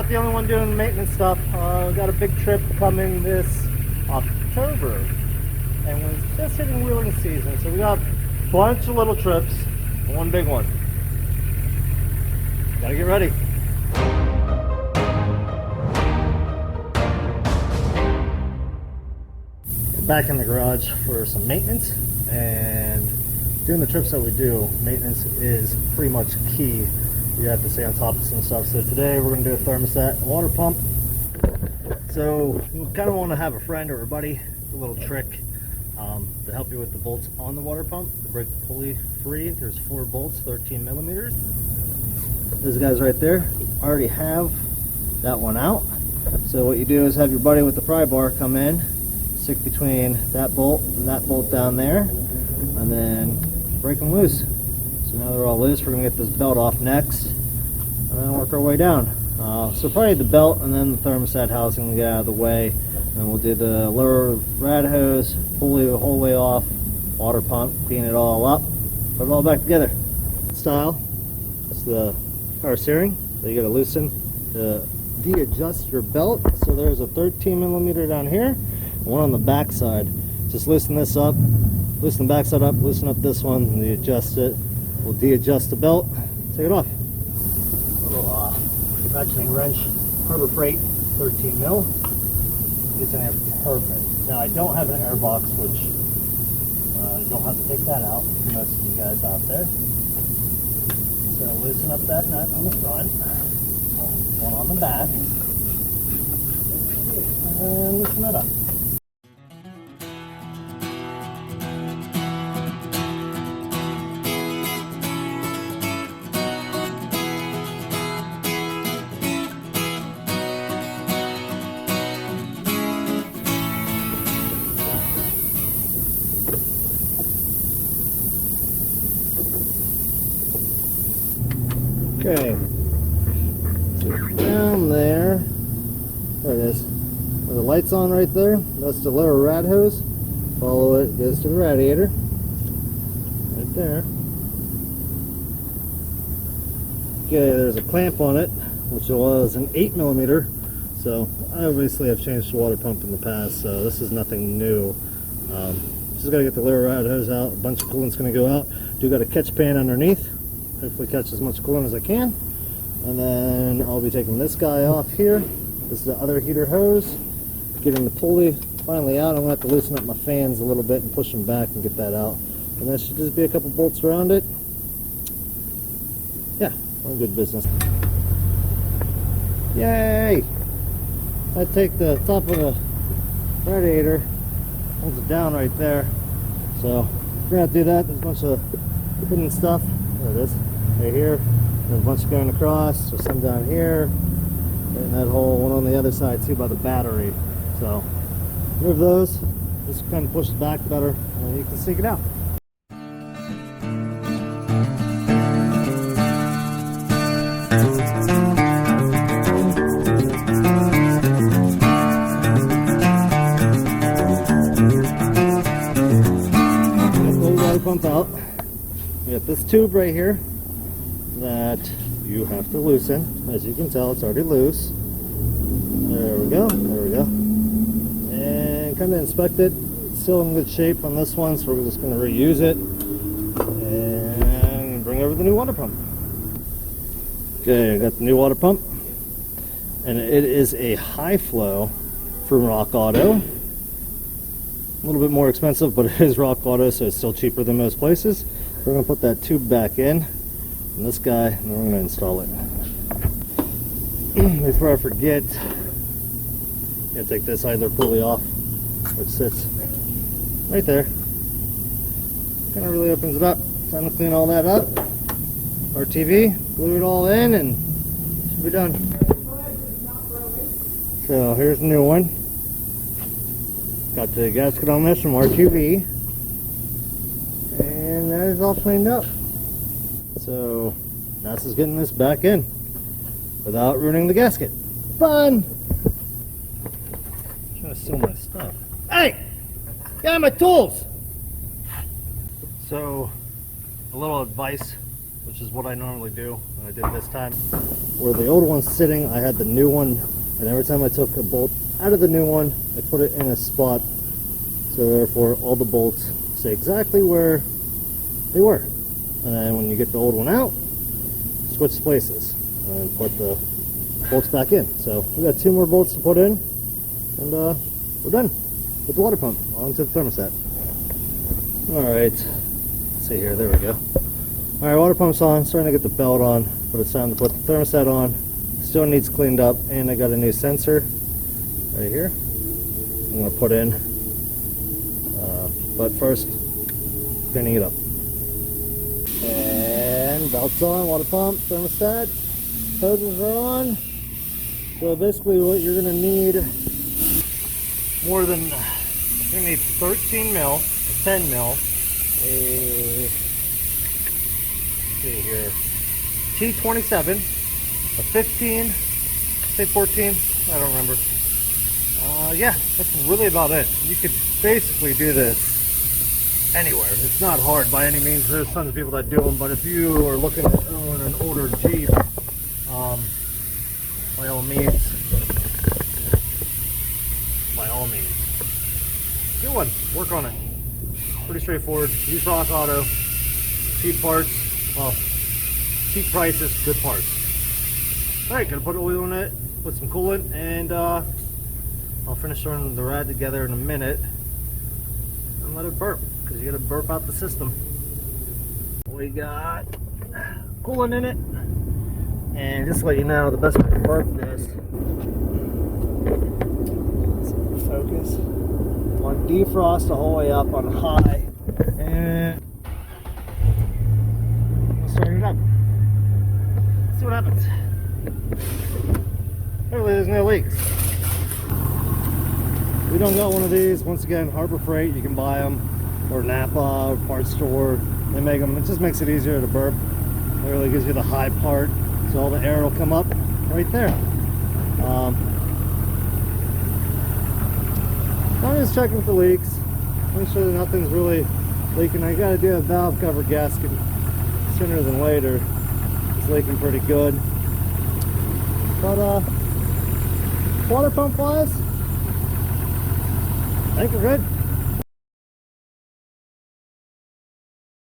not the only one doing maintenance stuff. We got a big trip coming this October, and we're just hitting wheeling season, so we got a bunch of little trips and one big one. Gotta get ready. We're back in the garage for some maintenance, and doing the trips that we do, maintenance is pretty much key. You have to stay on top of some stuff. So today we're going to do a thermostat and water pump. So you kind of want to have a friend or a buddy, a little trick to help you with the bolts on the water pump to break the pulley free. There's 4 bolts, 13 millimeters. Those guys right there already have that one out. So what you do is have your buddy with the pry bar come in, stick between that bolt and that bolt down there, and then break them loose. So now they're all loose. We're going to get this belt off next and then work our way down. So probably the belt and then the thermostat housing will get out of the way. And we'll do the lower rad hose, pulley the whole way off, water pump, clean it all up, put it all back together. Style, it's the power steering that you got to loosen to de-adjust your belt. So there's a 13 millimeter down here and one on the back side. Just loosen this up, loosen the back side up, loosen up this one, and de-adjust it. We'll de-adjust the belt, take it off. Little ratcheting wrench, Harbor Freight, 13 mil. It's in there perfect. Now I don't have an air box, which you don't have to take that out for most of you guys out there. So loosen up that nut on the front, one on the back, and loosen it up. Okay, so down there it is, where the light's on right there, that's the lower rad hose. Follow it, goes to the radiator, right there. Okay, there's a clamp on it, which was an 8 millimeter. So I obviously have changed the water pump in the past, so this is nothing new. Just got to get the lower rad hose out, a bunch of coolant's going to go out. Do got a catch pan underneath. Hopefully catch as much coolant as I can. And then I'll be taking this guy off here. This is the other heater hose. Getting the pulley finally out. I'm going to have to loosen up my fans a little bit and push them back and get that out. And there should just be a couple bolts around it. Yeah, we're in good business. Yay! I take the top of the radiator, holds it down right there. So we're going to do that. There's a bunch of hidden stuff. There it is. Right here, there's a bunch going across, there's some down here, and that hole, one on the other side too by the battery. So, remove those, just kind of push it back better, and then you can sneak it out. Pull the water pump out. We got this tube right here that you have to loosen. As you can tell, it's already loose. There we go, there we go. And kind of inspect it. It's still in good shape on this one, so we're just going to reuse it and bring over the new water pump. Okay, I got the new water pump, and it is a high flow from Rock Auto. A little bit more expensive, but it is Rock Auto, so it's still cheaper than most places. We're going to put that tube back in, and this guy, and then we're going to install it. Before I forget, I'm going to take this either pulley off, which sits right there. Kind of really opens it up. Time to clean all that up. RTV, glue it all in, and it should be done. So here's the new one. Got the gasket on this from RTV. And that is all cleaned up. So NASA's getting this back in without ruining the gasket. Fun! I'm trying to steal my stuff. Hey! Get my tools! So, a little advice which is what I normally do, and I did this time. Where the old one's sitting, I had the new one, and every time I took a bolt out of the new one, I put it in a spot, so therefore all the bolts stay exactly where they were. And then when you get the old one out, switch places and put the bolts back in. So we got 2 more bolts to put in, and we're done with the water pump. On to the thermostat. Alright, let's see here, there we go. Alright, water pump's on, starting to get the belt on, but it's time to put the thermostat on. Still needs cleaned up, and I got a new sensor right here I'm going to put in. But first, cleaning it up. And belt's on, water pump, thermostat, hoses are on. So basically what you're going to need, you're going to need 13 mil, 10 mil, see here, T27, a 15, say 14, I don't remember. Yeah, that's really about it. You could basically do this anywhere. It's not hard by any means. There's tons of people that do them, but if you are looking at owning an older Jeep, by all means, get one, work on it. Pretty straightforward. Use Rock Auto, cheap parts, well, cheap prices, good parts. Alright, gonna put oil in it, put some coolant, and I'll finish throwing the rad together in a minute and let it burp, because you gotta burp out the system. We got coolant in it, and just to let you know, the best way to burp this, focus, on defrost the whole way up on high, and we'll start it up. See what happens. Hopefully there's no leaks. We don't got one of these. Once again, Harbor Freight, you can buy them, or Napa, or parts store. They make them. It just makes it easier to burp. It really gives you the high part, so all the air will come up right there. I'm just checking for leaks. Make sure that nothing's really leaking. I gotta do a valve cover gasket sooner than later. It's leaking pretty good. But water pump wise, I think we're good.